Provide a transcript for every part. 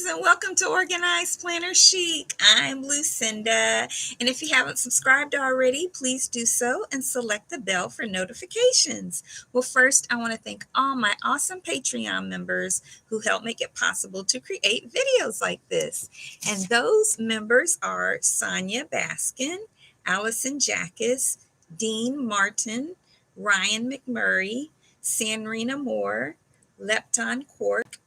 and welcome to Organized Planner Chic. I'm Lucinda, and if you haven't subscribed already, please do so and select the bell for notifications. Well, first, I want to thank all my awesome Patreon members who help make it possible to create videos like this. And those members are Sonia Baskin, Allison Jackus, Dean Martin, Ryan McMurray, Sanrina Moore, Lepton Cork,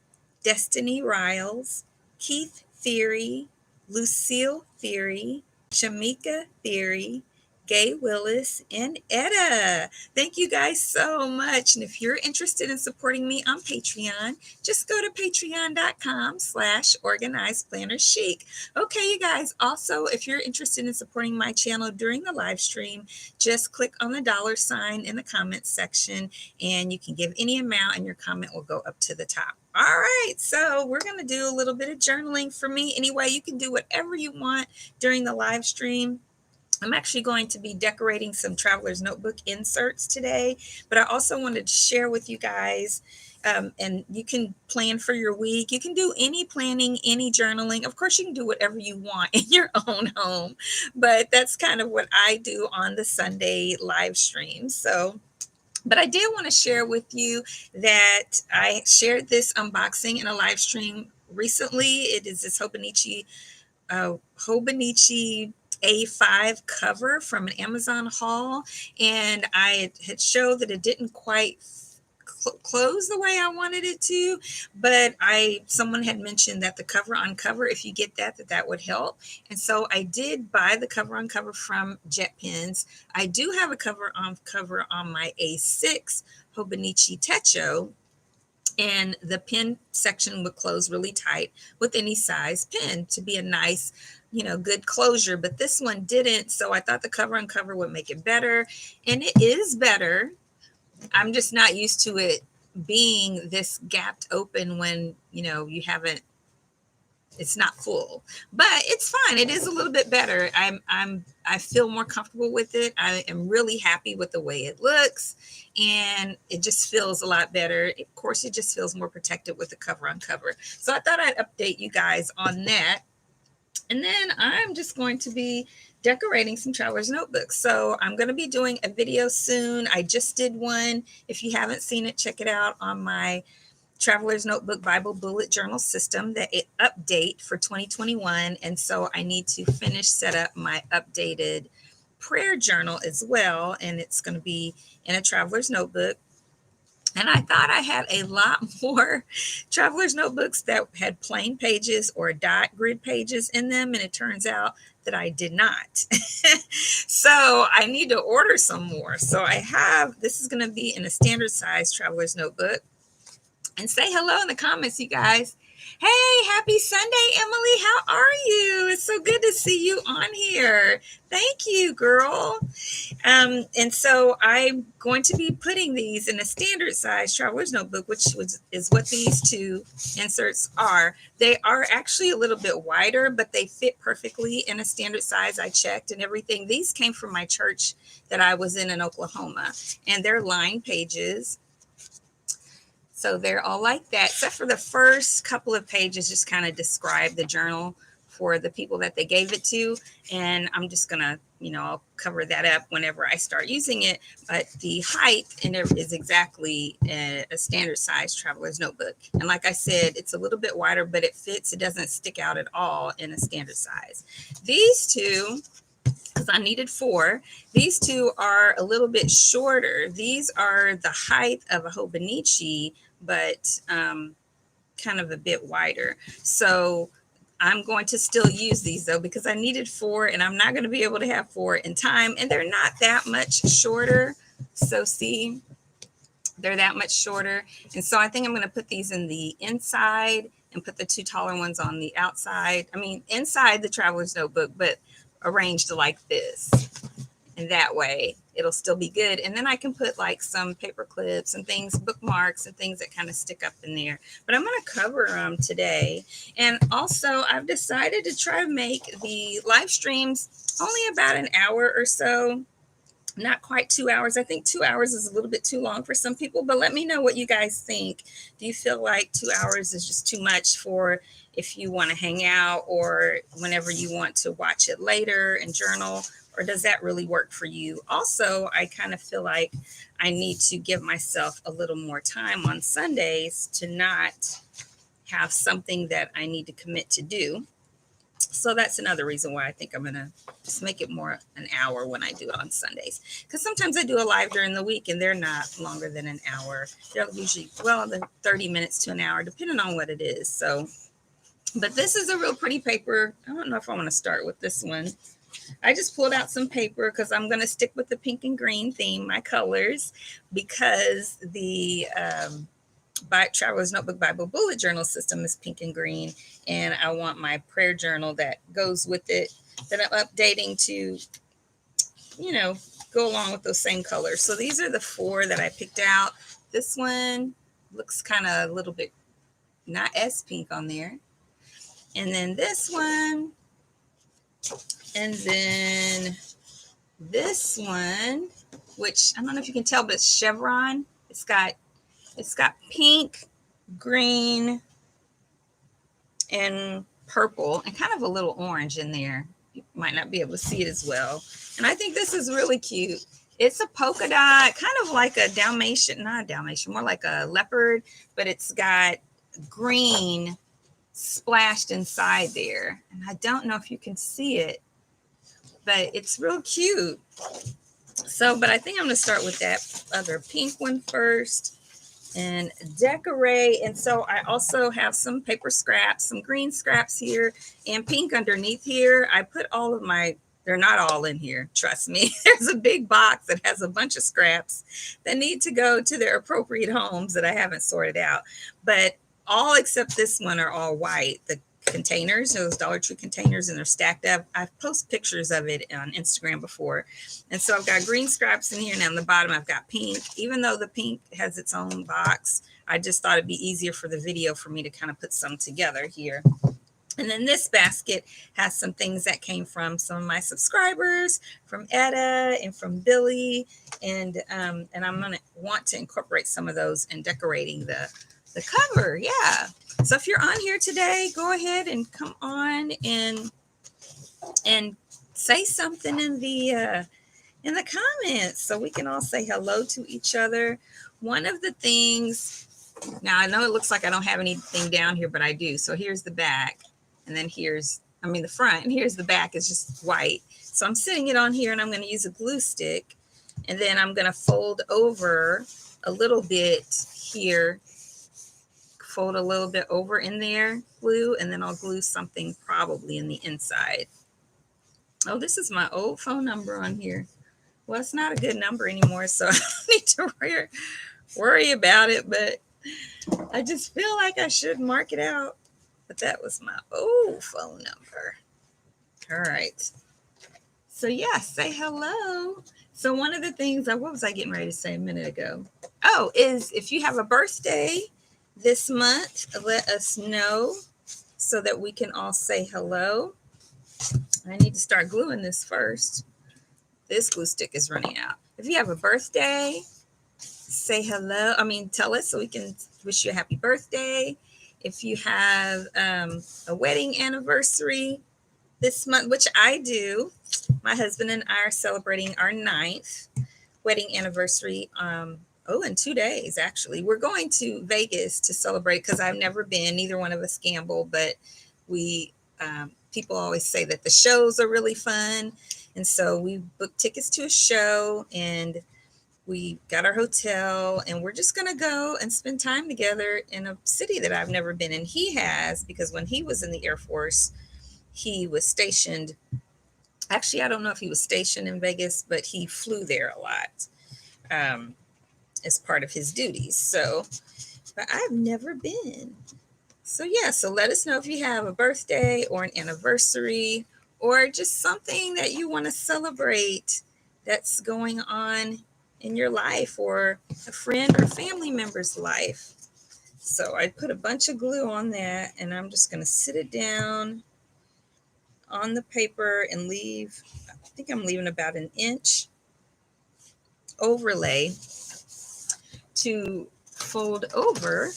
Destiny Riles, Keith Theory, Lucille Theory, Shamika Theory, Gay Willis, and Etta. Thank you guys so much. And if you're interested in supporting me on Patreon, just go to patreon.com/organized planner chic. Okay, you guys. Also, if you're interested in supporting my channel during the live stream, just click on the $ in the comments section and you can give any amount and your comment will go up to the top. All right, so we're going to do a little bit of journaling for me. Anyway, you can do whatever you want during the live stream. I'm actually going to be decorating some Traveler's Notebook inserts today, but I also wanted to share with you guys, and you can plan for your week. You can do any planning, any journaling. Of course, you can do whatever you want in your own home, but that's kind of what I do on the Sunday live stream. But I did want to share with you that I shared this unboxing in a live stream recently. It is this Hobonichi A5 cover from an Amazon haul, and I had showed that it didn't quite close the way I wanted it to, but someone had mentioned that the cover on cover, if you get that would help. And so I did buy the cover on cover from Jet Pens. I do have a cover on cover on my A6 Hobonichi Techo, and the pen section would close really tight with any size pen to be a nice, good closure, but this one didn't. So I thought the cover on cover would make it better, and it is better. I'm just not used to it being this gapped open when, you haven't, it's not full, but it's fine. It is a little bit better. I feel more comfortable with it. I am really happy with the way it looks, and it just feels a lot better. Of course, it just feels more protected with the cover on cover. So I thought I'd update you guys on that. And then I'm just going to be decorating some Traveler's Notebooks. So I'm going to be doing a video soon. I just did one. If you haven't seen it, check it out on my Traveler's Notebook Bible Bullet Journal system, that it update for 2021. And so I need to finish set up my updated prayer journal as well. And it's going to be in a Traveler's Notebook. And I thought I had a lot more Traveler's Notebooks that had plain pages or dot grid pages in them, and it turns out that I did not. So I need to order some more. So this is going to be in a standard size Traveler's Notebook. And say hello in the comments, you guys. Hey, happy Sunday, Emily. How are you? It's so good to see you on here. Thank you, girl. And so I'm going to be putting these in a standard size Traveler's Notebook, which is what these two inserts are. They are actually a little bit wider, but they fit perfectly in a standard size. I checked and everything. These came from my church that I was in Oklahoma, and they're lined pages. So they're all like that, except for the first couple of pages just kind of describe the journal for the people that they gave it to. And I'm just going to, I'll cover that up whenever I start using it. But the height in it is exactly a standard size Traveler's Notebook. And like I said, it's a little bit wider, but it fits. It doesn't stick out at all in a standard size. These two, because I needed 4. These two are a little bit shorter. These are the height of a Hobonichi, but kind of a bit wider. So I'm going to still use these though, because I needed 4 and I'm not going to be able to have 4 in time. And they're not that much shorter. So see, they're that much shorter. And so I think I'm going to put these in the inside and put the 2 taller ones on the outside. I mean, inside the Traveler's Notebook, but arranged like this. And that way it'll still be good. And then I can put like some paper clips and things, bookmarks and things that kind of stick up in there. But I'm going to cover them today. And also I've decided to try to make the live streams only about an hour or so, not quite 2 hours. I think 2 hours is a little bit too long for some people, but let me know what you guys think. Do you feel like 2 hours is just too much for if you want to hang out or whenever you want to watch it later and journal? Or does that really work for you? Also, I kind of feel like I need to give myself a little more time on Sundays to not have something that I need to commit to do. So that's another reason why I think I'm gonna just make it more an hour when I do it on Sundays. Because sometimes I do a live during the week and they're not longer than an hour. They're usually, well, they're 30 minutes to an hour, depending on what it is. So, but this is a real pretty paper. I don't know if I want to start with this one. I just pulled out some paper because I'm going to stick with the pink and green theme, my colors, because the Traveler's Notebook Bible Bullet Journal system is pink and green, and I want my prayer journal that goes with it, that I'm updating to, go along with those same colors. So these are the 4 that I picked out. This one looks kind of a little bit not as pink on there. And then this one, and then this one, which I don't know if you can tell, but it's chevron. It's got pink, green, and purple, and kind of a little orange in there. You might not be able to see it as well. And I think this is really cute. It's a polka dot, kind of like a Dalmatian, not a Dalmatian, more like a leopard, but it's got green splashed inside there. And I don't know if you can see it, but it's real cute. So, but I think I'm going to start with that other pink one first and decorate. And so I also have some paper scraps, some green scraps here and pink underneath here. I put all of they're not all in here, trust me. There's a big box that has a bunch of scraps that need to go to their appropriate homes that I haven't sorted out. But all except this one are all white. The containers, those Dollar Tree containers, and they're stacked up. I've posted pictures of it on Instagram before. And so I've got green scraps in here, and on the bottom I've got pink. Even though the pink has its own box, I just thought it'd be easier for the video for me to kind of put some together here. And then this basket has some things that came from some of my subscribers, from Etta and from Billy. And I'm going to want to incorporate some of those in decorating the cover. Yeah. So if you're on here today, go ahead and come on and say something in the comments so we can all say hello to each other. One of the things, now I know it looks like I don't have anything down here, but I do. So here's the back, and then the front, and here's the back is just white. So I'm sitting it on here, and I'm going to use a glue stick, and then I'm going to fold over a little bit here. Fold a little bit over in there, glue, and then I'll glue something probably in the inside. Oh, this is my old phone number on here. Well, it's not a good number anymore, so I don't need to worry about it, but I just feel like I should mark it out. But that was my old phone number. All right. So yeah, say hello. So one of the things, what was I getting ready to say a minute ago? Oh, is if you have a birthday this month, let us know so that we can all say hello. I need to start gluing this first. This glue stick is running out. If you have a birthday, say hello. Tell us so we can wish you a happy birthday. If you have a wedding anniversary this month, which I do, my husband and I are celebrating our 9th wedding anniversary. In 2 days, actually. We're going to Vegas to celebrate because I've never been. Neither one of us gamble, but people always say that the shows are really fun. And so we booked tickets to a show, and we got our hotel, and we're just going to go and spend time together in a city that I've never been in. He has, because when he was in the Air Force, he was stationed. Actually, I don't know if he was stationed in Vegas, but he flew there a lot. As part of his duties. So, but I've never been. So yeah, so let us know if you have a birthday or an anniversary or just something that you want to celebrate that's going on in your life or a friend or family member's life. So I put a bunch of glue on that, and I'm just going to sit it down on the paper and leave, I think I'm leaving about an inch overlay to fold over.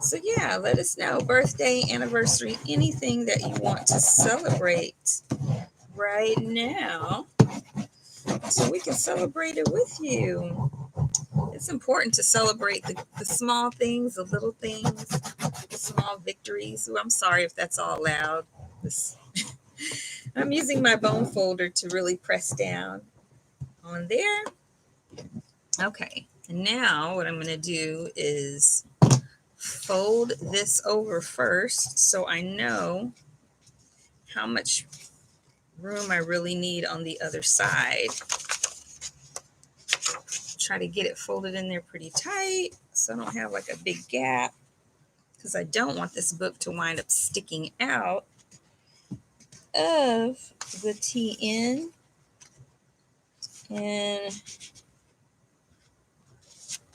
So yeah, let us know, birthday, anniversary, anything that you want to celebrate right now so we can celebrate it with you. It's important to celebrate the small things, the little things, the small victories. Ooh, I'm sorry if that's all loud. I'm using my bone folder to really press down on there. Okay, and now what I'm going to do is fold this over first so I know how much room I really need on the other side. Try to get it folded in there pretty tight so I don't have like a big gap, because I don't want this book to wind up sticking out of the TN. And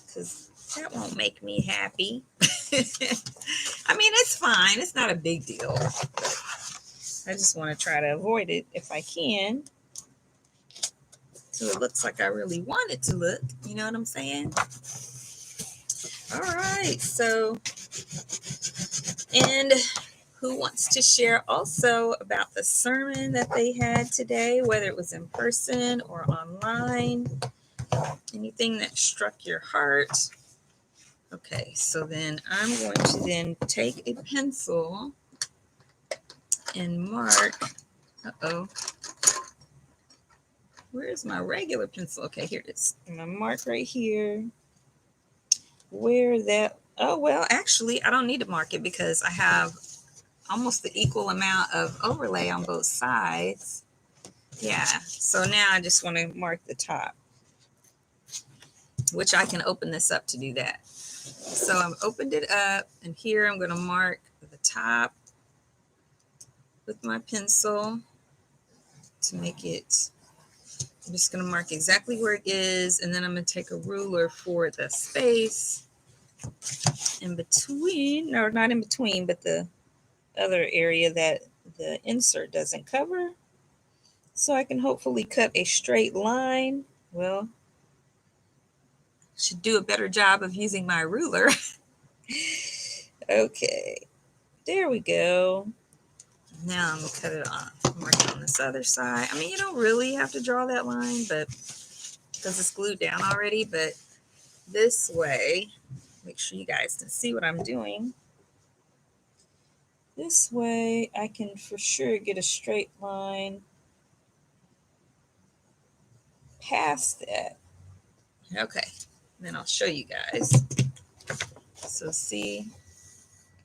because that won't make me happy. I mean, it's fine. It's not a big deal. I just want to try to avoid it if I can, so it looks like I really want it to look. You know what I'm saying? All right. So, and who wants to share also about the sermon that they had today, whether it was in person or online? Anything that struck your heart? Okay, so then I'm going to then take a pencil and mark. Uh-oh. Where's my regular pencil? Okay, here it is. I'm going to mark right here where that, oh, well, actually, I don't need to mark it because I have almost the equal amount of overlay on both sides. Yeah, so now I just want to mark the top, which I can open this up to do that. So I've opened it up, and here I'm going to mark the top with my pencil to make it. I'm just going to mark exactly where it is, and then I'm going to take a ruler for the space in between, or not in between, but the other area that the insert doesn't cover. So I can hopefully cut a straight line. Well, should do a better job of using my ruler. Okay, there we go. Now I'm going to cut it off. Mark it on this other side. I mean, you don't really have to draw that line, but because it's glued down already, but this way, make sure you guys can see what I'm doing. This way I can for sure get a straight line past that. Okay, then I'll show you guys. So see,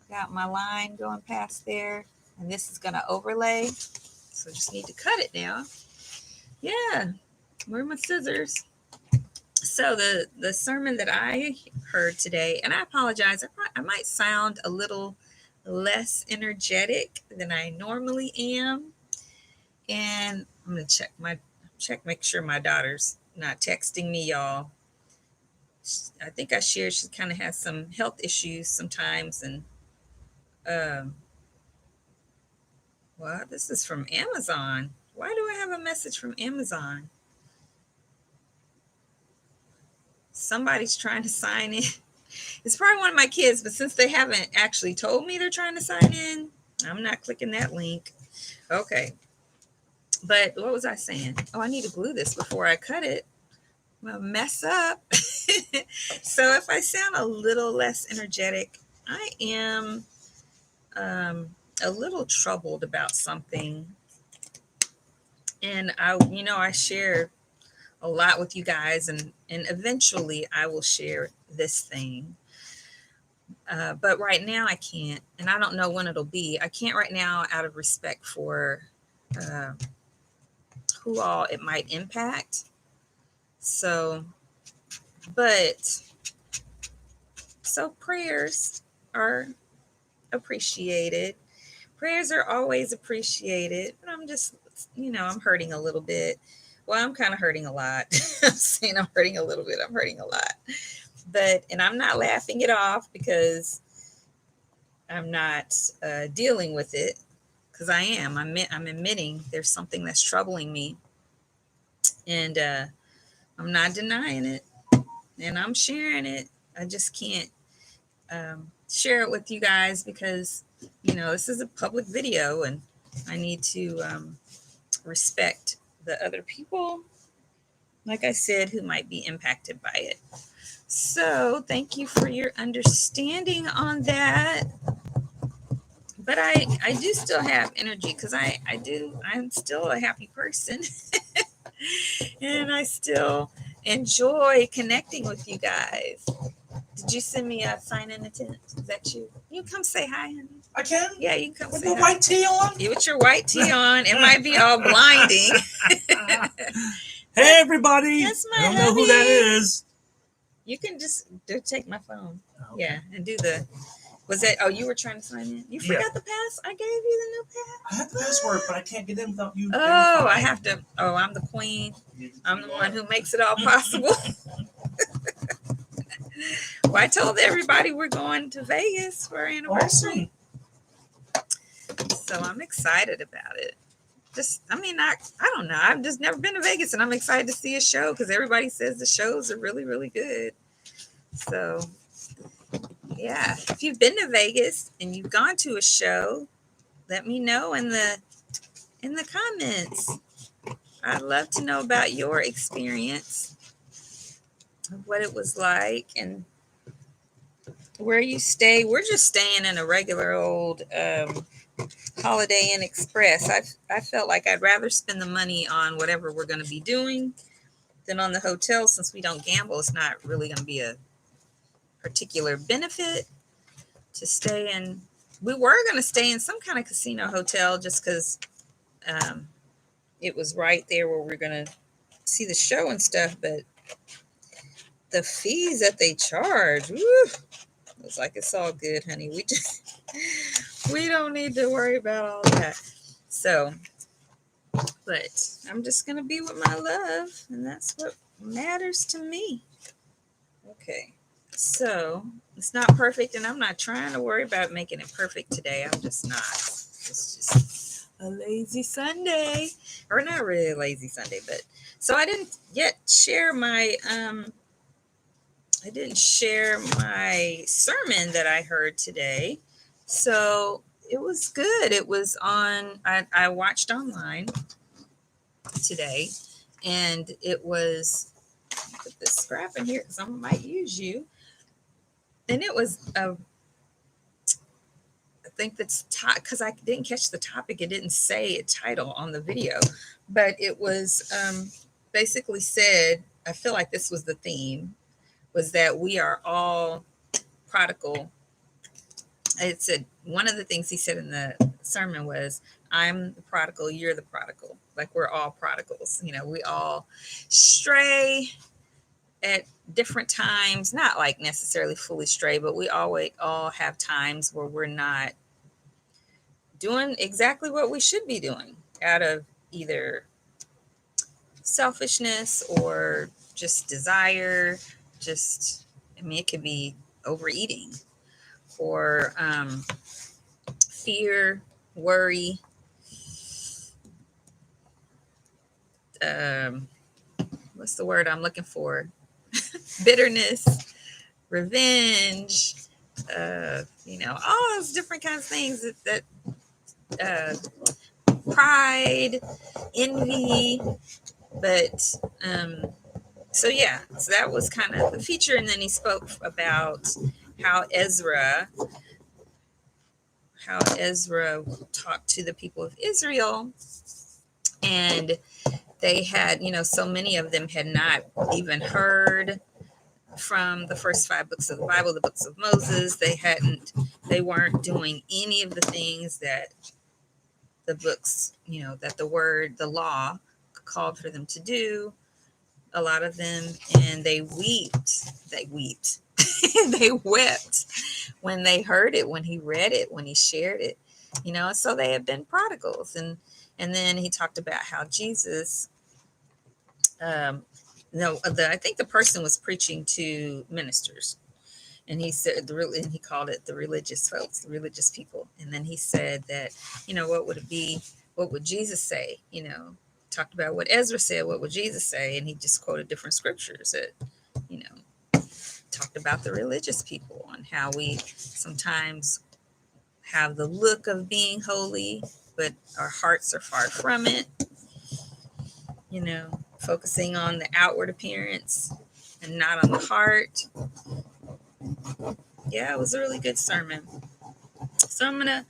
got my line going past there, and this is going to overlay. So just need to cut it now. Yeah, where are my scissors? So the sermon that I heard today, and I apologize, I might sound a little less energetic than I normally am. And I'm gonna make sure my daughter's not texting me, y'all. I think I shared she kind of has some health issues sometimes, and well, this is from Amazon. Why do I have a message from Amazon? Somebody's trying to sign in. It's probably one of my kids, but since they haven't actually told me they're trying to sign in, I'm not clicking that link. Okay. But what was I saying? Oh, I need to glue this before I cut it. I'm gonna mess up. So if I sound a little less energetic, I am a little troubled about something. And I share a lot with you guys, and eventually I will share this thing. But right now I can't, and I don't know when it'll be. I can't right now out of respect for who all it might impact. So, so prayers are appreciated. Prayers are always appreciated, but I'm just, I'm hurting a little bit. Well, I'm kind of hurting a lot. I'm saying I'm hurting a little bit. I'm hurting a lot. And I'm not laughing it off because I'm not dealing with it, because I am. I'm admitting there's something that's troubling me. And I'm not denying it, and I'm sharing it. I just can't share it with you guys because, this is a public video, and I need to respect the other people, like I said, who might be impacted by it. So thank you for your understanding on that. But I do still have energy because I'm still a happy person. And I still enjoy connecting with you guys. Did you send me a sign in attempt? Is that you? You come say hi, honey. I can? Yeah, you can come with say my hi. white tee on? Yeah, with your white tee on. It might be all blinding. Hey, everybody. That's my I don't know who that is. You can just take my phone. Oh, okay. Yeah, and do the... Was that... Oh, you were trying to sign in? You forgot the pass? I gave you the new pass. I have the password, but I can't get in without you. Oh, I have to... Oh, I'm the queen. I'm the one who makes it all possible. Well, I told everybody we're going to Vegas for our anniversary. Awesome. So I'm excited about it. I don't know. I've just never been to Vegas, and I'm excited to see a show because everybody says the shows are really, really good. So, yeah, if you've been to Vegas and you've gone to a show, let me know in the comments. I'd love to know about your experience of what it was like and where you stay. We're just staying in a regular old Holiday Inn Express. I felt like I'd rather spend the money on whatever we're going to be doing than on the hotel. Since we don't gamble, it's not really going to be a particular benefit to stay in. We were going to stay in some kind of casino hotel just because it was right there where we're going to see the show and stuff, but the fees that they charge, it's like, it's all good, honey. We don't need to worry about all that. So, but I'm just going to be with my love, and that's what matters to me. Okay. So, it's not perfect, and I'm not trying to worry about making it perfect today. I'm just not. It's just a lazy Sunday. Or not really a lazy Sunday, but so I didn't yet share my sermon that I heard today. So it was good. It was on, I watched online today, and it was, put this scrap in here because I might use you. And it was, I think that's, because I didn't catch the topic. It didn't say a title on the video, but it was basically said, I feel like this was the theme, was that we are all prodigal. It said, one of the things he said in the sermon was, I'm the prodigal, you're the prodigal. Like, we're all prodigals. We all stray at different times, not like necessarily fully stray, but we always all have times where we're not doing exactly what we should be doing out of either selfishness or just desire. It could be overeating or fear, worry, what's the word I'm looking for? Bitterness, revenge, all those different kinds of things that pride, envy. But so that was kind of the feature. And then he spoke about how Ezra talked to the people of Israel, and they had, so many of them had not even heard from the first 5 books of the Bible, the books of Moses. They weren't doing any of the things that the books, that the law called for them to do. A lot of them, and they wept. They wept when they heard it, when he read it, when he shared it, so they have been prodigals. And then he talked about how Jesus, I think the person was preaching to ministers, and he said, and he called it the religious folks, the religious people. And then he said that, what would it be? What would Jesus say? talked about what Ezra said, what would Jesus say, and he just quoted different scriptures that, you know, talked about the religious people and how we sometimes have the look of being holy, but our hearts are far from it. You know, focusing on the outward appearance and not on the heart. Yeah, it was a really good sermon. So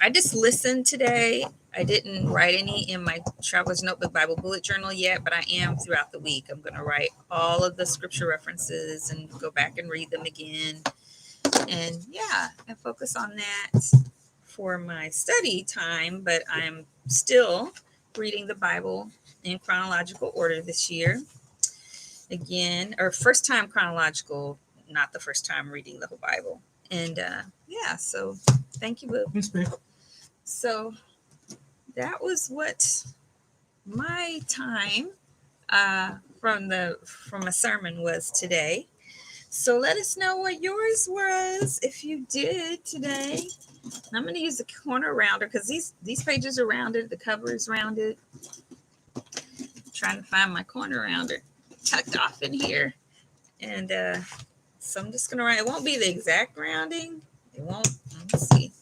I just listened today. I didn't write any in my Traveler's Notebook Bible Bullet Journal yet, but I am throughout the week. I'm going to write all of the scripture references and go back and read them again. And yeah, and focus on that for my study time, but I'm still reading the Bible in chronological order this year. Again, or first time chronological, not the first time reading the whole Bible. And yeah, so thank you, Boo. Yes, babe. So that was what my time from a sermon was today. So let us know what yours was if you did today. I'm going to use the corner rounder because these pages are rounded. The cover is rounded. I'm trying to find my corner rounder tucked off in here. And so I'm just going to write. It won't be the exact rounding. It won't. Let's see.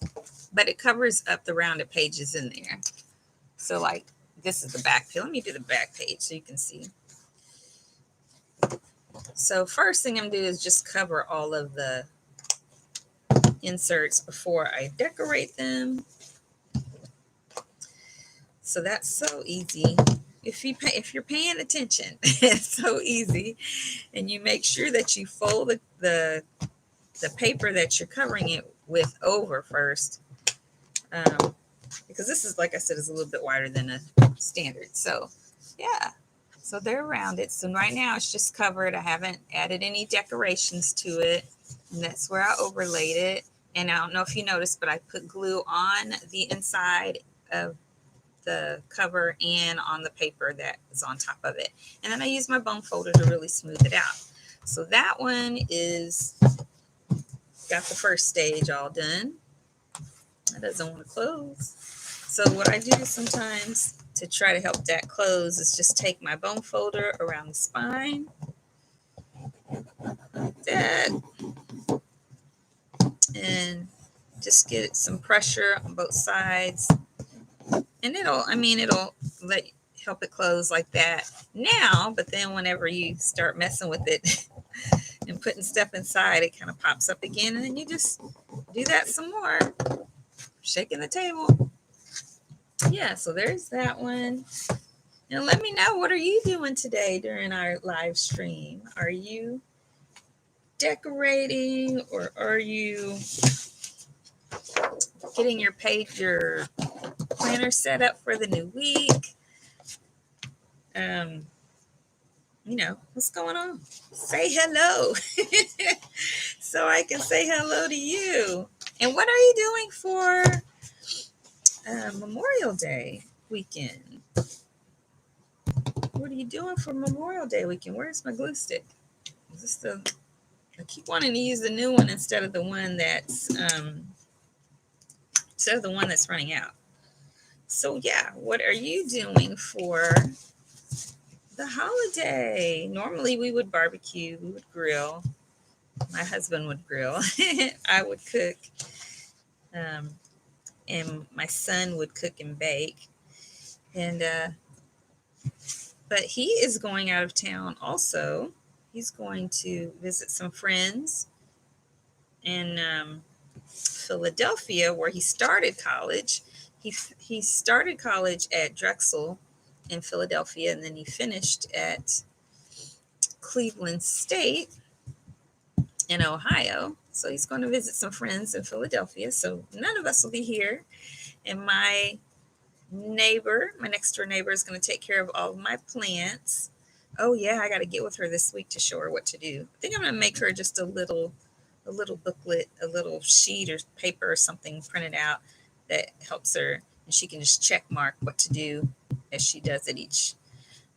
But it covers up the rounded pages in there. So like this is the back page. Let me do the back page so you can see. So first thing I'm going to do is just cover all of the inserts before I decorate them. So that's so easy. If you're paying attention, it's so easy. And you make sure that you fold the paper that you're covering it with over first. Because this is, like I said, is a little bit wider than a standard. So yeah, so they're rounded. So right now it's just covered. I haven't added any decorations to it. And that's where I overlaid it. And I don't know if you noticed, but I put glue on the inside of the cover and on the paper that is on top of it. And then I use my bone folder to really smooth it out. So that one is got the first stage all done. That doesn't want to close. So what I do sometimes to try to help that close is just take my bone folder around the spine, like that, and just get some pressure on both sides. And it'll help it close like that now, but then whenever you start messing with it and putting stuff inside, it kind of pops up again, and then you just do that some more, shaking the table. Yeah, so there's that one. And let me know, what are you doing today during our live stream? Are you decorating, or are you getting your planner set up for the new week? You know, what's going on? Say hello so I can say hello to you. And what are you doing for Memorial Day weekend? What are you doing for Memorial Day weekend? Where's my glue stick? Is this I keep wanting to use the new one instead of the one that's running out. So yeah, what are you doing for the holiday? Normally we would barbecue, we would grill. My husband would grill. I would cook. And my son would cook and bake. And but he is going out of town also. He's going to visit some friends in Philadelphia, where he started college. He started college at Drexel in Philadelphia, and then he finished at Cleveland State in Ohio. So he's going to visit some friends in Philadelphia. So none of us will be here. And my next door neighbor, is going to take care of all of my plants. Oh yeah, I got to get with her this week to show her what to do. I think I'm going to make her just a little booklet, a little sheet or paper or something printed out that helps her, and she can just check mark what to do as she does it each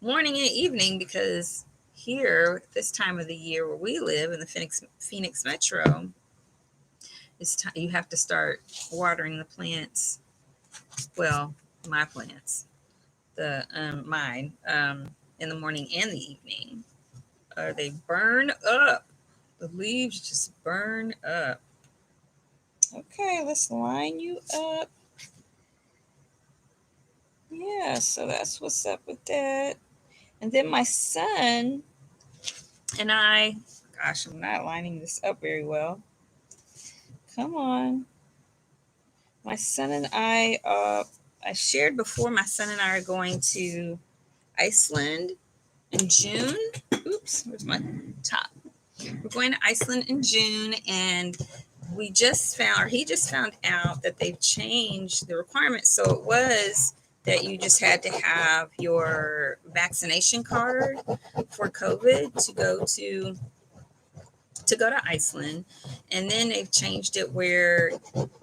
morning and evening. Because here, this time of the year where we live in the Phoenix Metro, you have to start watering the plants. Well, my plants. the mine in the morning and the evening. They burn up. The leaves just burn up. Okay, let's line you up. Yeah, so that's what's up with that. And then my son and I, gosh, I'm not lining this up very well. Come on. My son and I shared before, my son and I are going to Iceland in June. Oops, where's my top? We're going to Iceland in June, and we just found, or he just found out that they've changed the requirements. So it was that you just had to have your vaccination card for COVID to go to Iceland. And then they've changed it where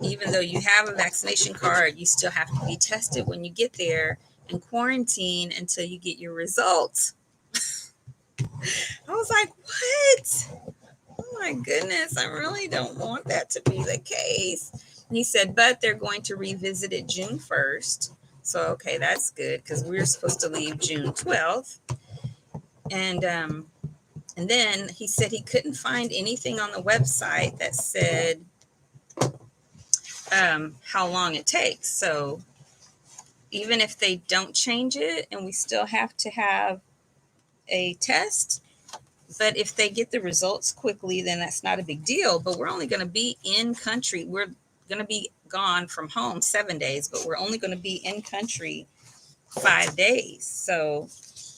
even though you have a vaccination card, you still have to be tested when you get there and quarantine until you get your results. I was like, what? Oh my goodness, I really don't want that to be the case. And he said, but they're going to revisit it June 1st. So, okay, that's good because we were supposed to leave June 12th. And then he said he couldn't find anything on the website that said how long it takes. So even if they don't change it and we still have to have a test, but if they get the results quickly, then that's not a big deal. But we're only going to be in country. We're going to be gone from home 7 days, but we're only going to be in country 5 days. So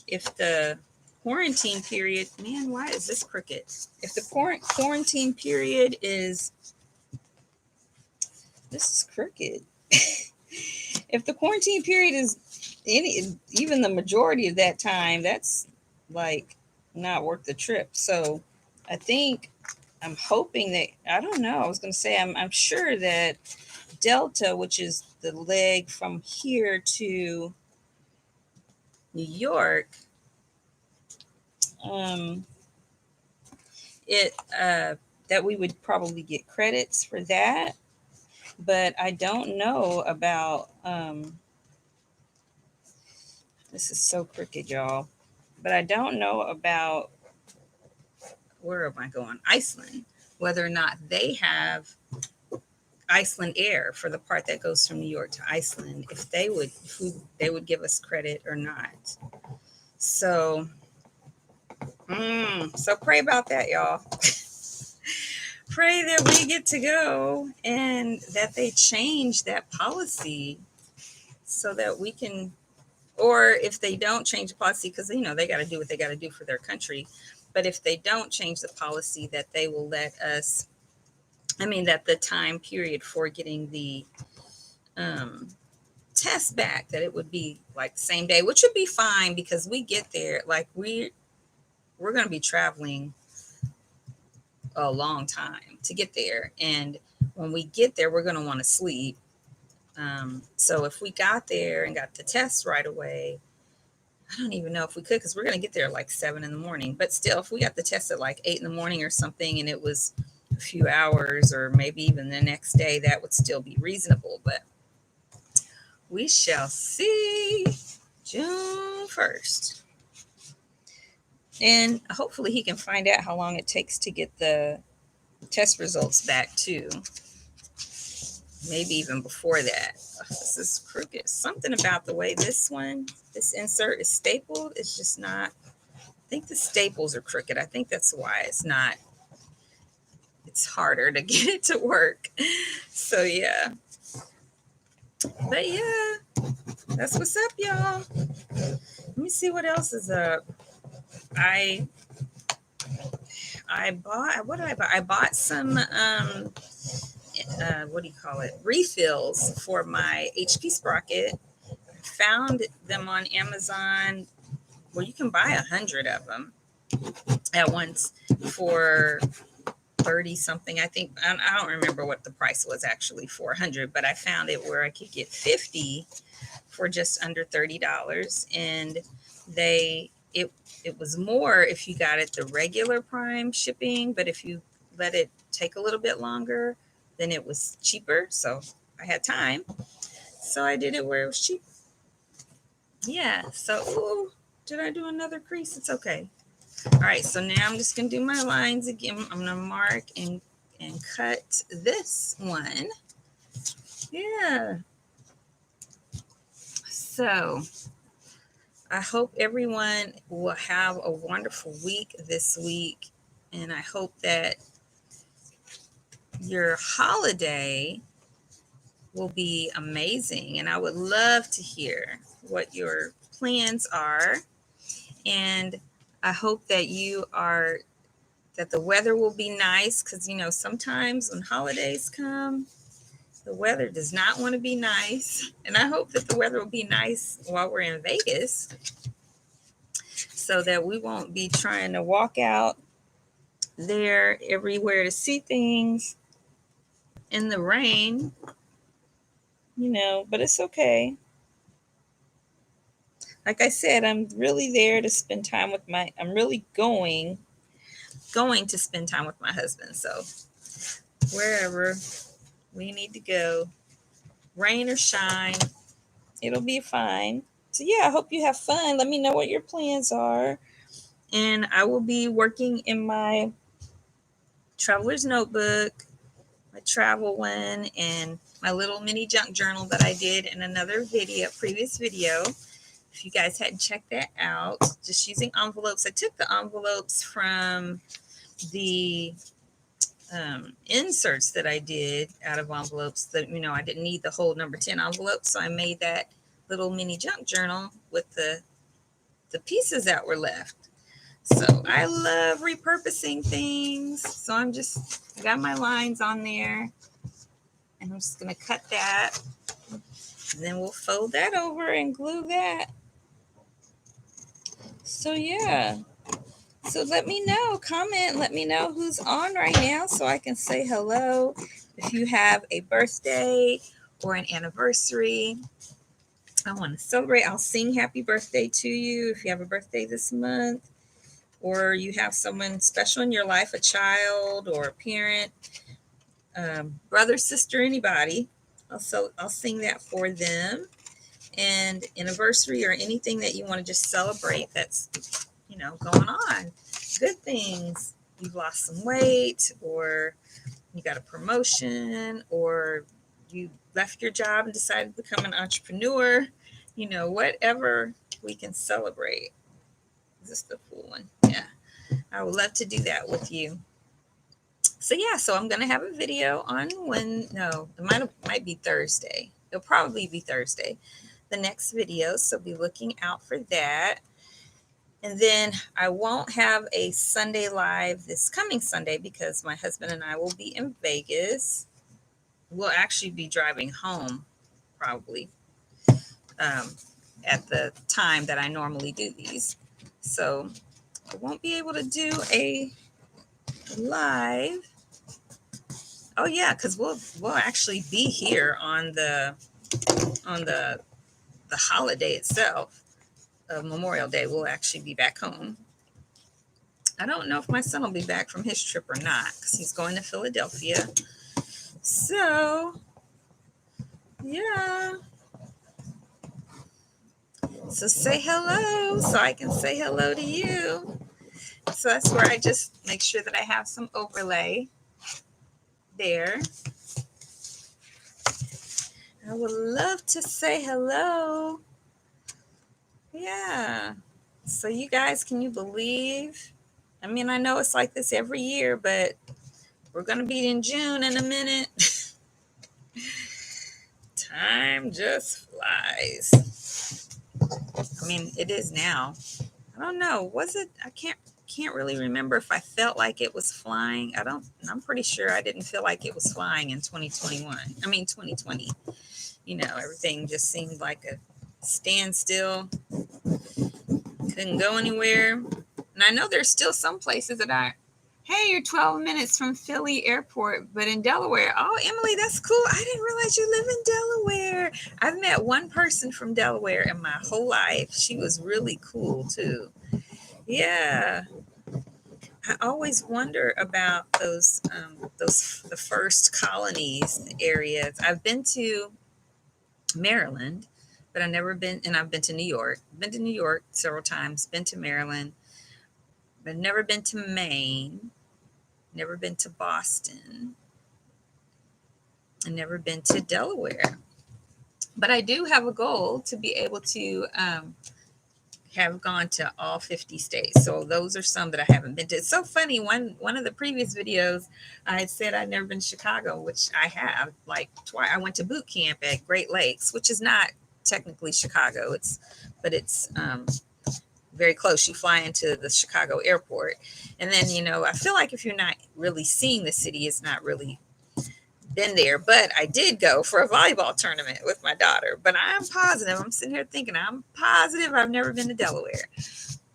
if the quarantine period, man, why is this crooked? If the quarantine period is, this is crooked. If the quarantine period is even the majority of that time, that's like not worth the trip. So I think I'm hoping that, I don't know, I was going to say I'm sure that Delta, which is the leg from here to New York, it that we would probably get credits for that, but I don't know about this is so crooked, y'all. But I don't know about, where am I going? Iceland, whether or not they have Iceland Air for the part that goes from New York to Iceland, if they would give us credit or not. So, so pray about that, y'all. Pray that we get to go and that they change that policy so that we can, or if they don't change the policy, because they got to do what they got to do for their country. But if they don't change the policy, that they will let us, that the time period for getting the test back, that it would be like the same day, which would be fine because we get there, like we're going to be traveling a long time to get there. And when we get there, we're going to want to sleep. So if we got there and got the test right away, I don't even know if we could, because we're going to get there like 7 in the morning. But still, if we got the test at like 8 in the morning or something, and it was a few hours or maybe even the next day, that would still be reasonable. But we shall see. June 1st. And hopefully he can find out how long it takes to get the test results back too. Maybe even before that. This is crooked. Something about the way this insert is stapled. It's just not, I think the staples are crooked. I think that's why it's harder to get it to work. So yeah. But yeah, that's what's up, y'all. Let me see what else is up. I bought, what did I buy? I bought some what do you call it? Refills for my HP sprocket. I found them on Amazon where you can buy 100 of them at once for 30 something. I think, I don't remember what the price was actually for 100, but I found it where I could get 50 for just under $30. And it was more if you got it the regular Prime shipping, but if you let it take a little bit longer, then it was cheaper. So I had time, so I did it where it was cheap. yeah, so, ooh, did I do another crease? It's okay. All right, so now I'm just going to do my lines again. I'm going to mark and cut this one. Yeah. So I hope everyone will have a wonderful week this week. And I hope that your holiday will be amazing. And I would love to hear what your plans are. And I hope that that the weather will be nice, because, sometimes when holidays come, the weather does not want to be nice. And I hope that the weather will be nice while we're in Vegas, so that we won't be trying to walk out there everywhere to see things in the rain, but it's okay. Like I said, I'm really there to spend time with I'm really going to spend time with my husband. So wherever we need to go, rain or shine, it'll be fine. So yeah, I hope you have fun. Let me know what your plans are. And I will be working in my traveler's notebook, my travel one, and my little mini junk journal that I did in another previous video. If you guys hadn't checked that out, just using envelopes. I took the envelopes from the inserts that I did out of envelopes that, I didn't need the whole number 10 envelope. So I made that little mini junk journal with the pieces that were left. So I love repurposing things. So I got my lines on there, and I'm just going to cut that. And then we'll fold that over and glue that. So yeah. So let me know, comment, let me know who's on right now so I can say hello. If you have a birthday or an anniversary, I want to celebrate. I'll sing happy birthday to you if you have a birthday this month, or you have someone special in your life, a child or a parent, brother, sister, anybody. I'll sing that for them. And anniversary or anything that you want to just celebrate that's, going on. Good things. You've lost some weight, or you got a promotion, or you left your job and decided to become an entrepreneur. Whatever we can celebrate. Is this the full one? Yeah. I would love to do that with you. So yeah, so I'm gonna have a video on it might be Thursday. It'll probably be Thursday, the next video. So be looking out for that. And then I won't have a Sunday live this coming Sunday because my husband and I will be in Vegas. We'll actually be driving home probably at the time that I normally do these. So I won't be able to do a live. Oh yeah, because we'll actually be here on the holiday itself of Memorial Day. We'll actually be back home. I don't know if my son will be back from his trip or not, because he's going to Philadelphia. So yeah. So say hello so I can say hello to you. So that's where I just make sure that I have some overlay there. I would love to say hello. Yeah. So you guys, can you believe? I mean, I know it's like this every year, but we're going to be in June in a minute. Time just flies. I mean, it is now. I don't know. Was it? I can't really remember if I felt like it was flying. I'm pretty sure I didn't feel like it was flying in 2021. I mean, 2020. Everything just seemed like a standstill. Couldn't go anywhere. And I know there's still some places that are, hey, you're 12 minutes from Philly airport, but in Delaware. Oh, Emily, that's cool. I didn't realize you live in Delaware. I've met one person from Delaware in my whole life. She was really cool too. Yeah. I always wonder about those the first colonies areas. I've been to Maryland, but I've never been, and I've been to New York. Been to New York several times, been to Maryland, but never been to Maine, never been to Boston, and never been to Delaware. But I do have a goal to be able to have gone to all 50 states. So those are some that I haven't been to. It's so funny. One of the previous videos, I had said I'd never been to Chicago, which I have, like twice. I went to boot camp at Great Lakes, which is not technically Chicago. But it's very close. You fly into the Chicago airport. And then, I feel like if you're not really seeing the city, it's not really been there. But I did go for a volleyball tournament with my daughter. But I'm positive. I'm sitting here thinking, I'm positive I've never been to Delaware.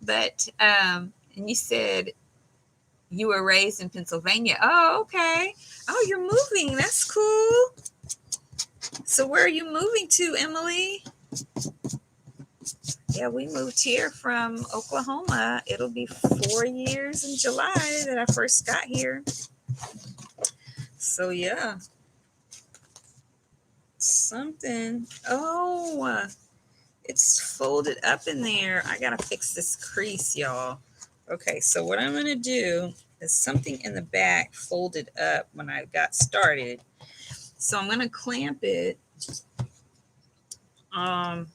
But and you said you were raised in Pennsylvania. Oh, okay. Oh, you're moving. That's cool. So where are you moving to, Emily? Yeah, we moved here from Oklahoma. It'll be 4 years in July that I first got here. So yeah. Something. Oh, it's folded up in there. I gotta fix this crease, y'all. Okay, so what I'm gonna do is something in the back folded up when I got started. So I'm gonna clamp it. I'm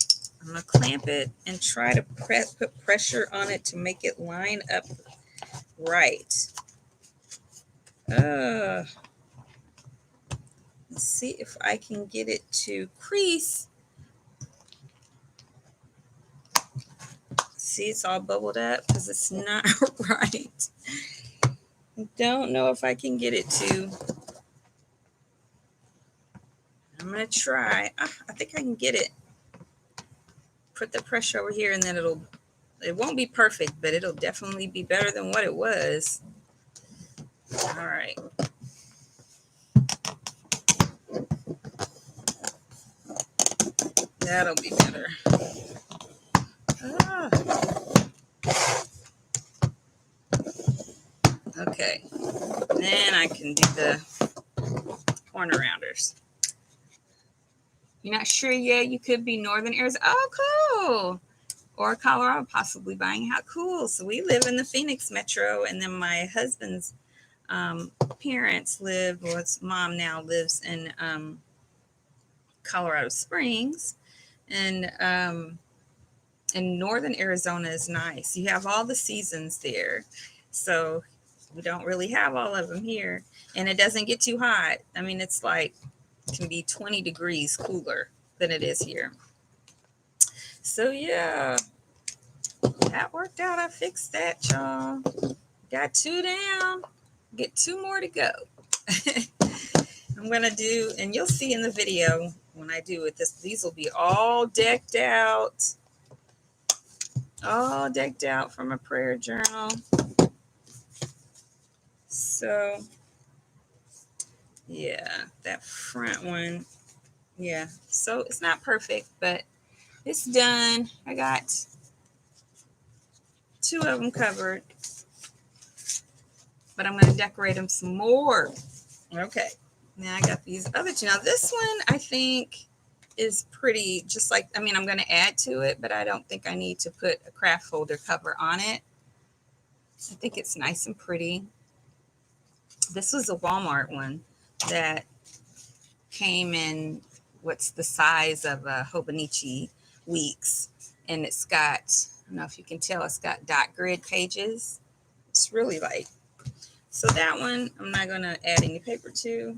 gonna clamp it and try to put pressure on it to make it line up right. Let's see if I can get it to crease. See, it's all bubbled up because it's not right. I don't know if I can get it to. I'm going to try. I think I can get it. Put the pressure over here and then it won't be perfect, but it'll definitely be better than what it was. All right. That'll be better. Okay. Then I can do the corner rounders. You're not sure yet? You could be Northern Arizona. Oh, cool. Or Colorado, possibly buying a house. Cool. So we live in the Phoenix metro, and then my husband's parents live, well, his mom now lives in Colorado Springs, and Northern Arizona is nice. You have all the seasons there, so we don't really have all of them here, and it doesn't get too hot. I mean, it's like can be 20 degrees cooler than it is here. So yeah, that worked out. I fixed that, y'all. Got 2 down. Get 2 more to go. I'm gonna do, and you'll see in the video when I do it. These will be all decked out from a prayer journal. So yeah, that front one, yeah. So it's not perfect, but it's done. I got 2 of them covered, but I'm going to decorate them some more. Okay. Now I got these other 2. Now this one I think is pretty, just like, I mean, I'm going to add to it, but I don't think I need to put a craft folder cover on it. I think it's nice and pretty. This was a Walmart one that came in, what's the size of a Hobonichi Weeks, and it's got, I don't know if you can tell, it's got dot grid pages. It's really light. So that one I'm not going to add any paper to.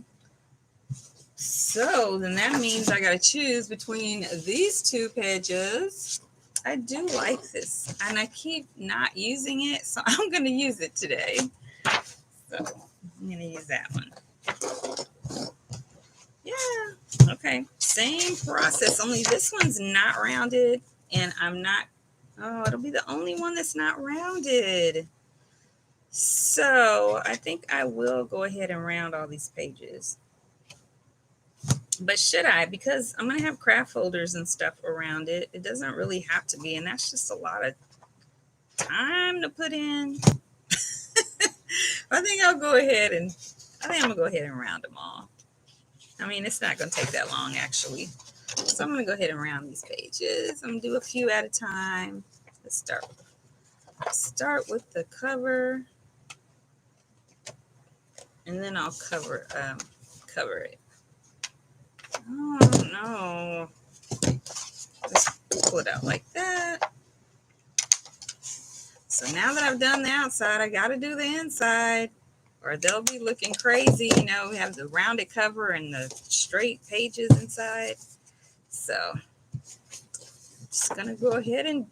So then that means I got to choose between these 2 pages. I do like this, and I keep not using it, so I'm going to use it today. So I'm going to use that one. Yeah. Okay. Same process, only this one's not rounded, and I'm not, it'll be the only one that's not rounded. So I think I will go ahead and round all these pages. But should I? Because I'm going to have craft folders and stuff around it. It doesn't really have to be, and that's just a lot of time to put in. I think I'm going to go ahead and round them all. I mean, it's not going to take that long, actually. So I'm going to go ahead and round these pages. I'm going to do a few at a time. Let's start with the cover, and then I'll cover it. Oh no. Let's pull it out like that. So now that I've done the outside, I got to do the inside, or they'll be looking crazy. You know, we have the rounded cover and the straight pages inside. So just gonna go ahead and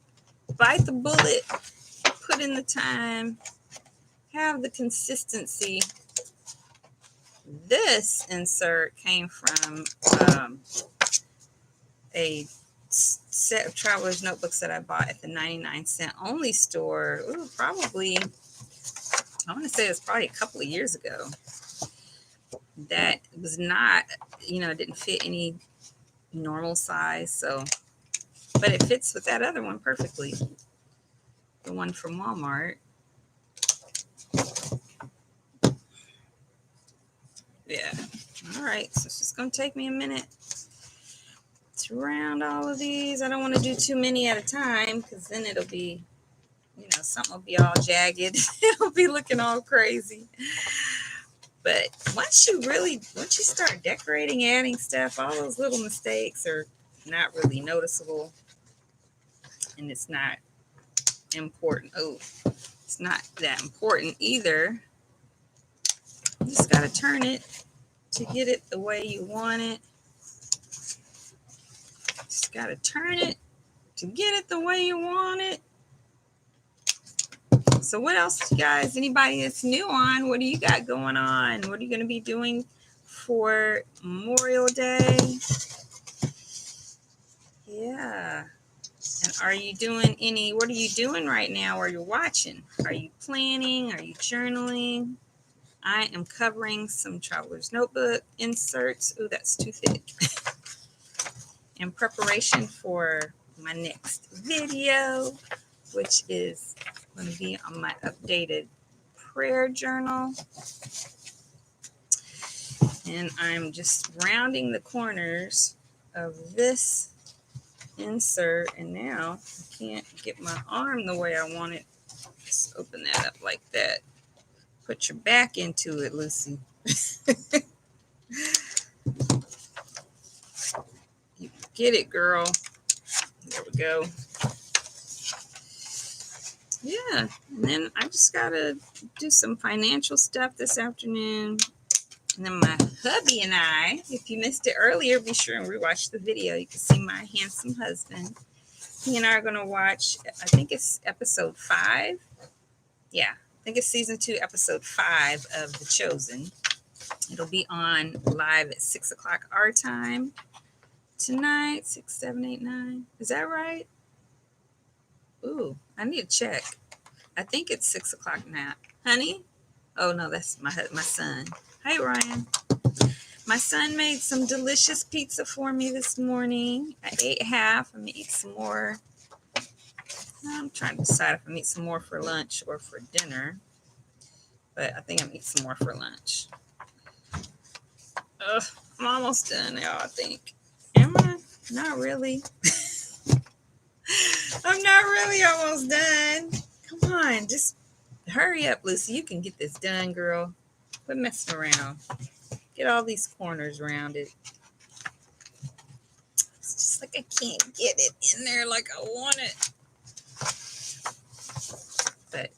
bite the bullet, put in the time, have the consistency. This insert came from a set of traveler's notebooks that I bought at the 99-cent only store. Ooh, probably, I want to say it was probably a couple of years ago. That was not, you know, it didn't fit any normal size. So, but it fits with that other one perfectly. The one from Walmart. Yeah. All right. So it's just going to take me a minute to round all of these. I don't want to do too many at a time because then it'll be, you know, something will be all jagged. It'll be looking all crazy. But once you start decorating, adding stuff, all those little mistakes are not really noticeable. And it's not important. Oh, it's not that important either. You just got to turn it to get it the way you want it. Just got to turn it to get it the way you want it. So what else, you guys? Anybody that's new on, what do you got going on? What are you going to be doing for Memorial Day? Yeah. And are you doing what are you doing right now while you're watching? Are you planning? Are you journaling? I am covering some traveler's notebook inserts. Ooh, that's too thick. In preparation for my next video, which is going to be on my updated prayer journal. And I'm just rounding the corners of this insert. And now I can't get my arm the way I want it. Just open that up like that. Put your back into it, Lucy. You get it, girl. There we go. Yeah, and then I just gotta do some financial stuff this afternoon. And then my hubby and I, if you missed it earlier, be sure and rewatch the video. You can see my handsome husband. He and I are gonna watch, I think it's episode 5. Yeah, I think it's season 2, episode 5 of The Chosen. It'll be on live at 6 o'clock our time tonight. 6, 7, 8, 9. Is that right? Ooh, I need to check. I think it's 6 o'clock now. Honey? Oh, no, that's my son. Hey, Ryan. My son made some delicious pizza for me this morning. I ate half. I'm going to eat some more. I'm trying to decide if I'm going to eat some more for lunch or for dinner. But I think I'm going to eat some more for lunch. Ugh, I'm almost done, y'all, I think. Am I? Not really. I'm not really almost done. Come on, just hurry up, Lucy. You can get this done, girl. Quit messing around. Get all these corners rounded. It's just like I can't get it in there like I want it. But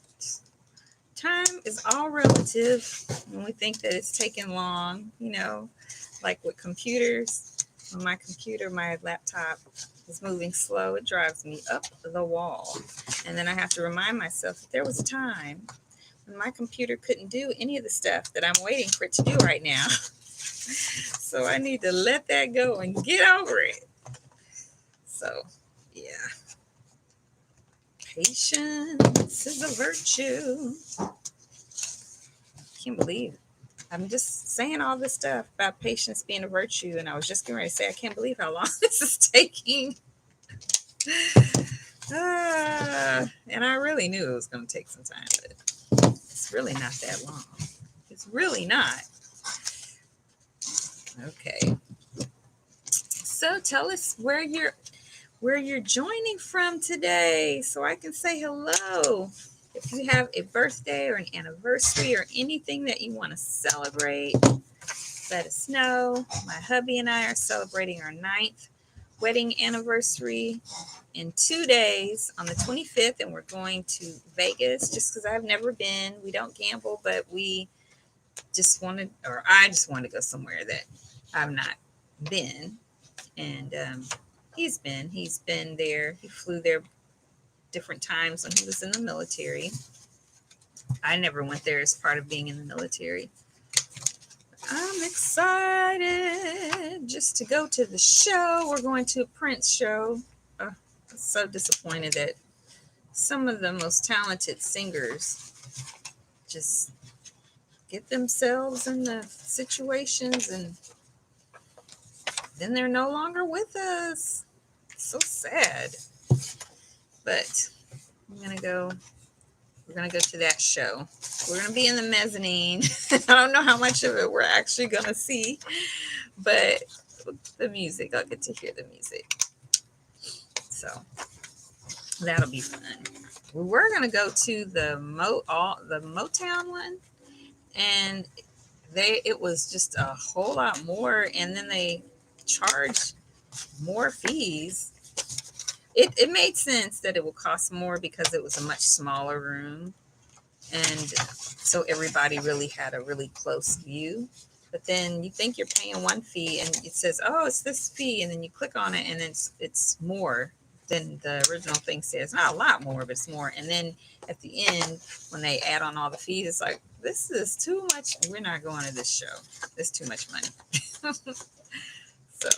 time is all relative when we think that it's taking long, you know, like with computers. When my laptop is moving slow, it drives me up the wall. And then I have to remind myself that there was a time when my computer couldn't do any of the stuff that I'm waiting for it to do right now. So I need to let that go and get over it. So, yeah. Patience is a virtue. I can't believe it. I'm just saying all this stuff about patience being a virtue, and I was just getting ready to say I can't believe how long this is taking. And I really knew it was going to take some time, but it's really not that long. It's really not. Okay. So tell us where you're joining from today so I can say hello. If you have a birthday or an anniversary or anything that you want to celebrate, let us know. My hubby and I are celebrating our 9th wedding anniversary in 2 days on the 25th, and we're going to Vegas just because I've never been. We don't gamble, but we just wanted, or I just wanted to go somewhere that I've not been. And he's been there. He flew there different times when he was in the military. I never went there as part of being in the military. I'm excited just to go to the show. We're going to a Prince show. I'm so disappointed that some of the most talented singers just get themselves in the situations and then they're no longer with us. It's so sad. But we're gonna go to that show. We're gonna be in the mezzanine. I don't know how much of it we're actually gonna see, but the music, I'll get to hear the music. So that'll be fun. We were gonna go to the Motown one, and it was just a whole lot more, and then they charged more fees. It made sense that it would cost more because it was a much smaller room, and so everybody really had a really close view. But then you think you're paying one fee and it says, oh, it's this fee, and then you click on it and it's more than the original thing says. Not a lot more, but it's more. And then at the end, when they add on all the fees, it's like, this is too much. We're not going to this show. It's too much money. So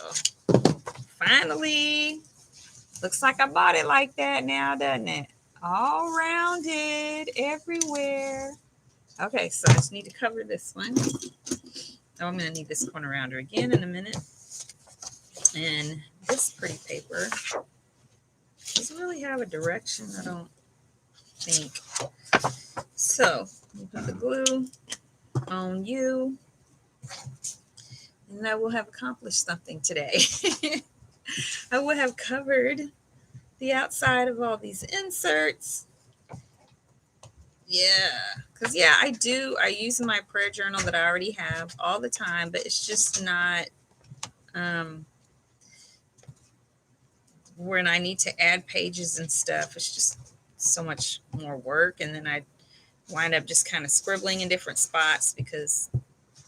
finally, looks like I bought it like that now, doesn't it? All rounded everywhere. Okay, so I just need to cover this one. Oh, I'm going to need this corner rounder again in a minute. And this pretty paper doesn't really have a direction, I don't think. So, you put the glue on you, and I will have accomplished something today. I will have covered the outside of all these inserts. Yeah, because I use my prayer journal that I already have all the time, but it's just not when I need to add pages and stuff. It's just so much more work, and then I wind up just kind of scribbling in different spots because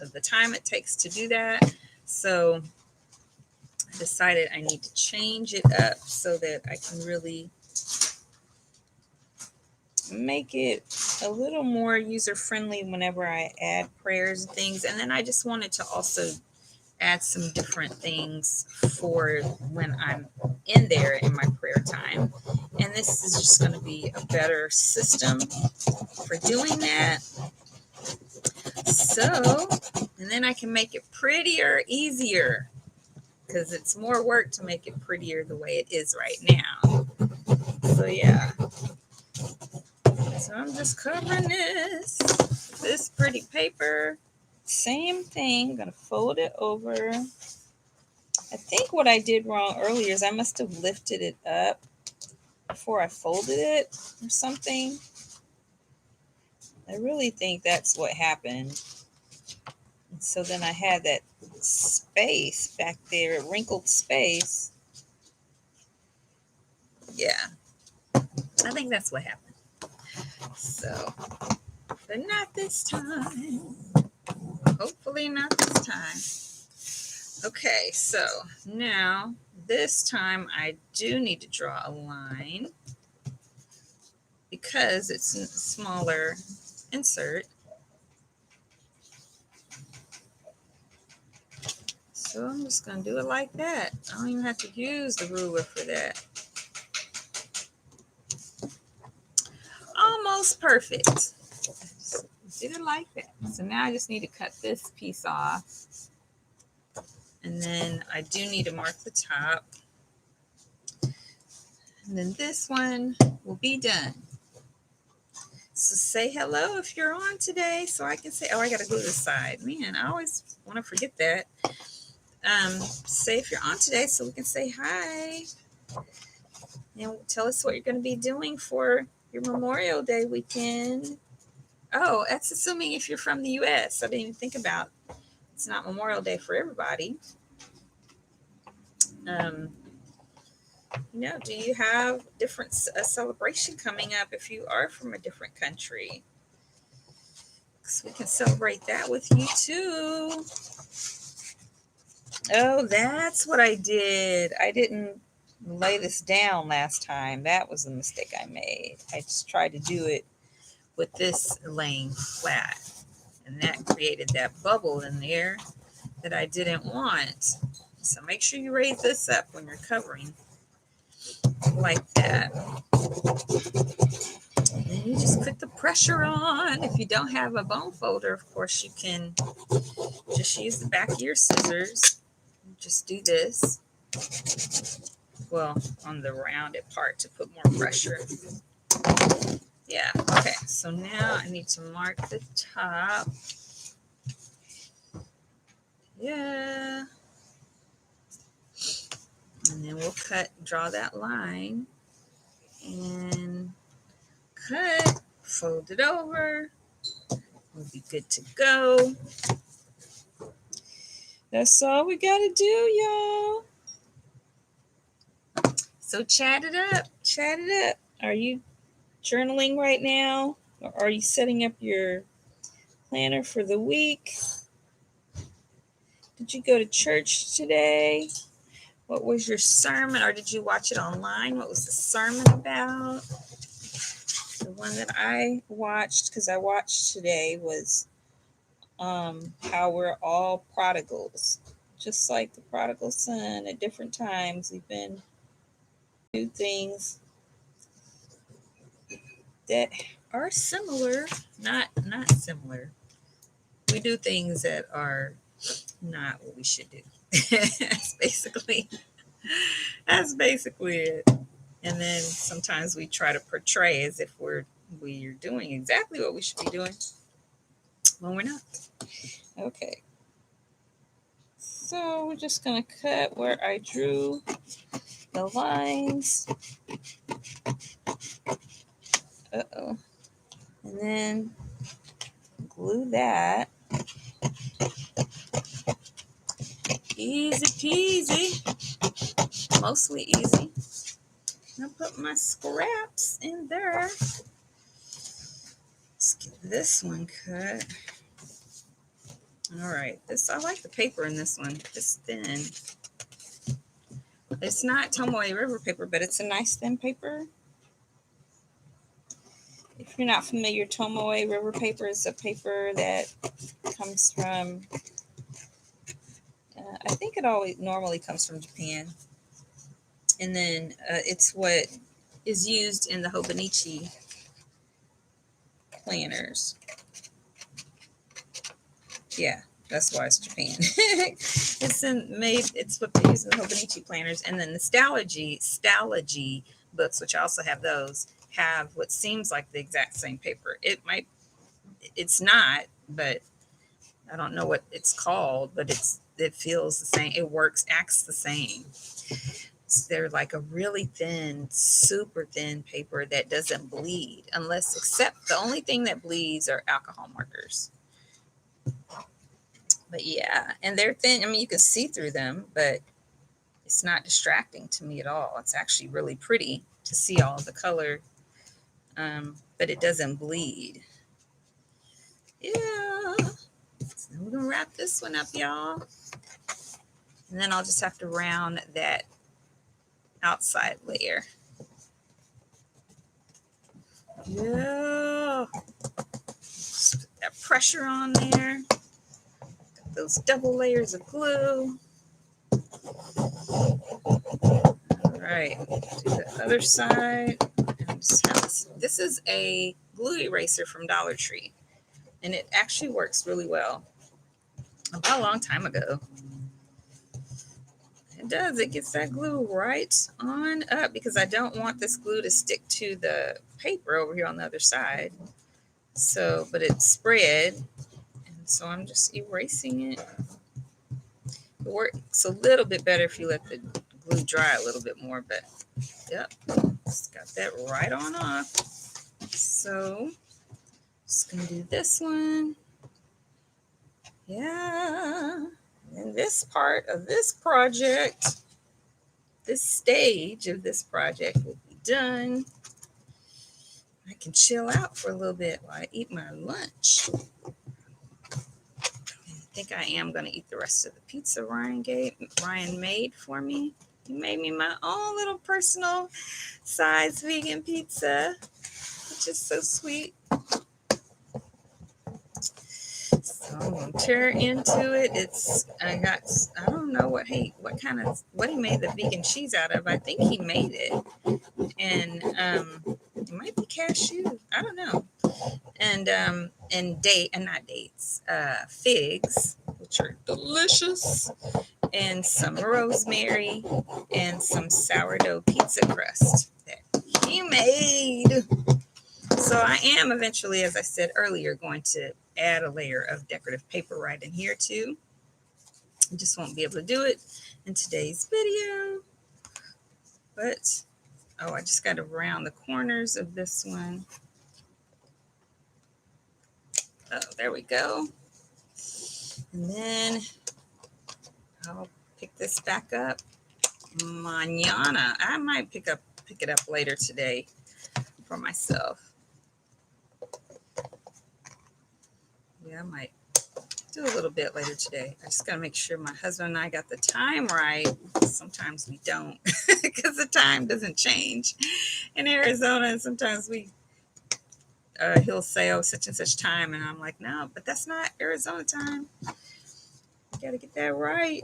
of the time it takes to do that. So I decided I need to change it up so that I can really make it a little more user-friendly whenever I add prayers and things. And then I just wanted to also add some different things for when I'm in there in my prayer time. And this is just going to be a better system for doing that. So, and then I can make it prettier, easier, because it's more work to make it prettier the way it is right now. So yeah. So I'm just covering this pretty paper. Same thing, I'm gonna fold it over. I think what I did wrong earlier is I must have lifted it up before I folded it or something. I really think that's what happened. And so then I had that space back there, wrinkled space. Yeah, I think that's what happened. So, but not this time. Hopefully not this time. Okay, so now this time I do need to draw a line because it's a smaller insert. So I'm just going to do it like that. I don't even have to use the ruler for that. Almost perfect. Just did it like that. So now I just need to cut this piece off. And then I do need to mark the top. And then this one will be done. So say hello if you're on today so I can say, oh, I got to glue this side. Man, I always want to forget that. say if you're on today so we can say hi. And tell us what you're going to be doing for your Memorial Day weekend. Oh, that's assuming if you're from the U.S. I didn't even think about it's not Memorial Day for everybody. Do you have different a celebration coming up if you are from a different country? So we can celebrate that with you too. Oh, that's what I did. I didn't lay this down last time. That was a mistake I made. I just tried to do it with this laying flat, and that created that bubble in there that I didn't want. So make sure you raise this up when you're covering like that. And then you just put the pressure on. If you don't have a bone folder, of course, you can just use the back of your scissors. Just do this. Well, on the rounded part to put more pressure. Yeah, okay. So now I need to mark the top. Yeah. And then we'll draw that line. And cut, fold it over. We'll be good to go. That's all we got to do, y'all. So chat it up. Chat it up. Are you journaling right now? Or are you setting up your planner for the week? Did you go to church today? What was your sermon? Or did you watch it online? What was the sermon about? The one that I watched, because I watched today, was how we're all prodigals. Just like the prodigal son, at different times we've been do things that are similar, not similar. We do things that are not what we should do. that's basically it. And then sometimes we try to portray as if we're doing exactly what we should be doing when we're not. Okay. So we're just going to cut where I drew the lines. Uh-oh. And then glue that. Easy peasy. Mostly easy. I'll put my scraps in there. Let's get this one cut. All right. I like the paper in this one. It's thin. It's not Tomoe River paper, but it's a nice thin paper. If you're not familiar, Tomoe River paper is a paper that comes from, I think it normally comes from Japan. And then it's what is used in the Hobonichi planners. Yeah, that's why it's Japan. It's what they use in the Hobonichi planners. And then the Stalogy books, which I also have those, have what seems like the exact same paper. It's not, but I don't know what it's called, but it feels the same. It acts the same. They're like a really thin, super thin paper that doesn't bleed except the only thing that bleeds are alcohol markers. But yeah, and they're thin. I mean, you can see through them, but it's not distracting to me at all. It's actually really pretty to see all the color, but it doesn't bleed. Yeah. So we're going to wrap this one up, y'all. And then I'll just have to round that outside layer. Yeah. Just put that pressure on there. Got those double layers of glue. All right. Do the other side. And just have this is a glue eraser from Dollar Tree. And it actually works really well. About a long time ago. It does. It gets that glue right on up because I don't want this glue to stick to the paper over here on the other side. So, but it's spread. And so I'm just erasing it. But works a little bit better if you let the glue dry a little bit more, but yep, just got that right on off. So just gonna do this one. Yeah. And this part of this project, this stage of this project will be done. I can chill out for a little bit while I eat my lunch. I think I am going to eat the rest of the pizza Ryan made for me. He made me my own little personal size vegan pizza, which is so sweet. So I'm gonna tear into it. I don't know what he made the vegan cheese out of. I think he made it, and it might be cashew. I don't know. And not dates, figs, which are delicious, and some rosemary, and some sourdough pizza crust that he made. So I am eventually, as I said earlier, going to add a layer of decorative paper right in here too. I just won't be able to do it in today's video. But, oh, I just got to round the corners of this one. Oh, there we go. And then I'll pick this back up. Mañana. I might pick it up later today for myself. Yeah, I might do a little bit later today. I just got to make sure my husband and I got the time right. Sometimes we don't because the time doesn't change in Arizona. And sometimes he'll say, oh, such and such time. And I'm like, no, but that's not Arizona time. You got to get that right.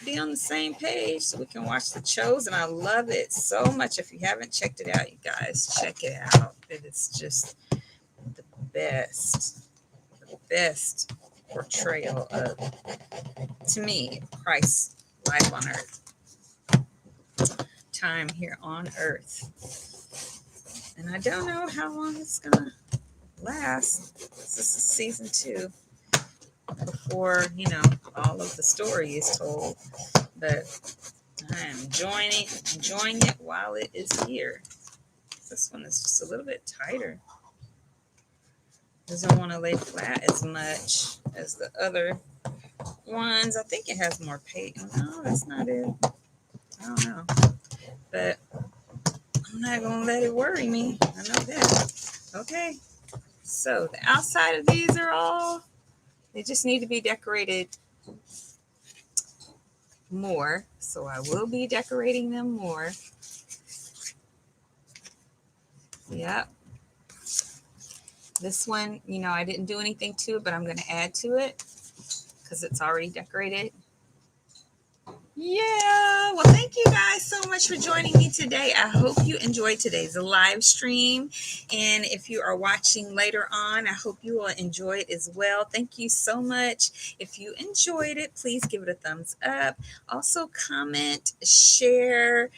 Be on the same page so we can watch The Chosen. I love it so much. If you haven't checked it out, you guys, check it out. It is just the best portrayal of, to me, Christ's life on earth, time here on earth. And I don't know how long it's gonna last. This is season 2 before all of the story is told, but I am enjoying it while it is here. This one is just a little bit tighter. Doesn't want to lay flat as much as the other ones. I think it has more paint. No, that's not it. I don't know. But I'm not going to let it worry me. I know that. Okay. So the outside of these they just need to be decorated more. So I will be decorating them more. Yep. This one, I didn't do anything to it, but I'm going to add to it because it's already decorated. Yeah, well, thank you guys so much for joining me today. I hope you enjoyed today's live stream. And if you are watching later on, I hope you will enjoy it as well. Thank you so much. If you enjoyed it, please give it a thumbs up. Also, comment, share.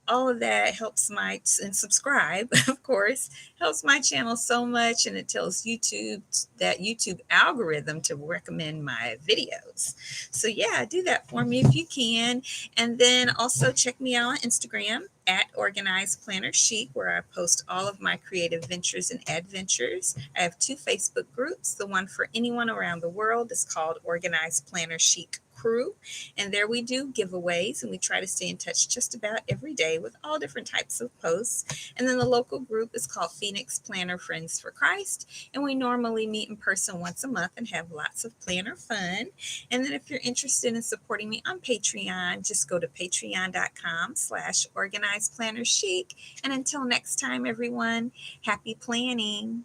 All of that helps and subscribe, of course, helps my channel so much. And it tells that YouTube algorithm to recommend my videos. So yeah, do that for me if you can. And then also check me out on Instagram at Organized Planner Chic, where I post all of my creative ventures and adventures. I have 2 Facebook groups. The one for anyone around the world is called Organized Planner Chic Crew, and there we do giveaways, and we try to stay in touch just about every day with all different types of posts. And then the local group is called Phoenix Planner Friends for Christ, and we normally meet in person once a month and have lots of planner fun. And then if you're interested in supporting me on Patreon, just go to patreon.com/organizedplannerchic. And until next time, everyone, happy planning.